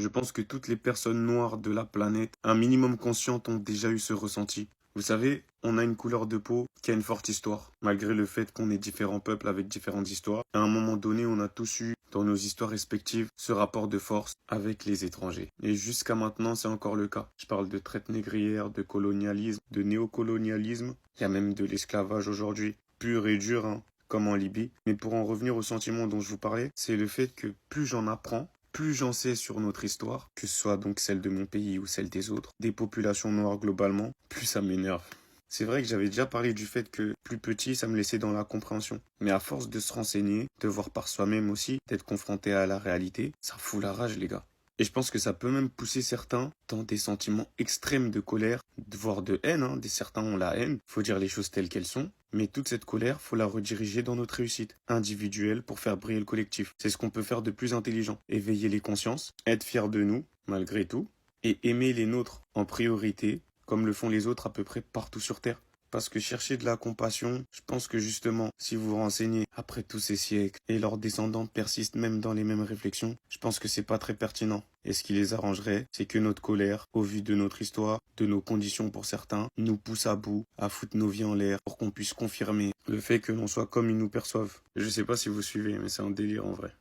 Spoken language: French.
Je pense que toutes les personnes noires de la planète, un minimum conscientes, ont déjà eu ce ressenti. Vous savez, on a une couleur de peau qui a une forte histoire. Malgré le fait qu'on est différents peuples avec différentes histoires, à un moment donné, on a tous eu, dans nos histoires respectives, ce rapport de force avec les étrangers. Et jusqu'à maintenant, c'est encore le cas. Je parle de traite négrière, de colonialisme, de néocolonialisme. Il y a même de l'esclavage aujourd'hui, pur et dur, hein, comme en Libye. Mais pour en revenir au sentiment dont je vous parlais, c'est le fait que plus j'en apprends, plus j'en sais sur notre histoire, que ce soit donc celle de mon pays ou celle des autres, des populations noires globalement, plus ça m'énerve. C'est vrai que j'avais déjà parlé du fait que plus petit, ça me laissait dans la compréhension. Mais à force de se renseigner, de voir par soi-même aussi, d'être confronté à la réalité, ça fout la rage, les gars. Et je pense que ça peut même pousser certains dans des sentiments extrêmes de colère, voire de haine, hein. Certains ont la haine, faut dire les choses telles qu'elles sont. Mais toute cette colère, faut la rediriger dans notre réussite individuelle pour faire briller le collectif. C'est ce qu'on peut faire de plus intelligent. Éveiller les consciences, être fier de nous, malgré tout, et aimer les nôtres en priorité, comme le font les autres à peu près partout sur Terre. Parce que chercher de la compassion, je pense que justement, si vous vous renseignez après tous ces siècles et leurs descendants persistent même dans les mêmes réflexions, je pense que c'est pas très pertinent. Et ce qui les arrangerait, c'est que notre colère, au vu de notre histoire, de nos conditions pour certains, nous pousse à bout, à foutre nos vies en l'air pour qu'on puisse confirmer le fait que l'on soit comme ils nous perçoivent. Je sais pas si vous suivez, mais c'est un délire en vrai.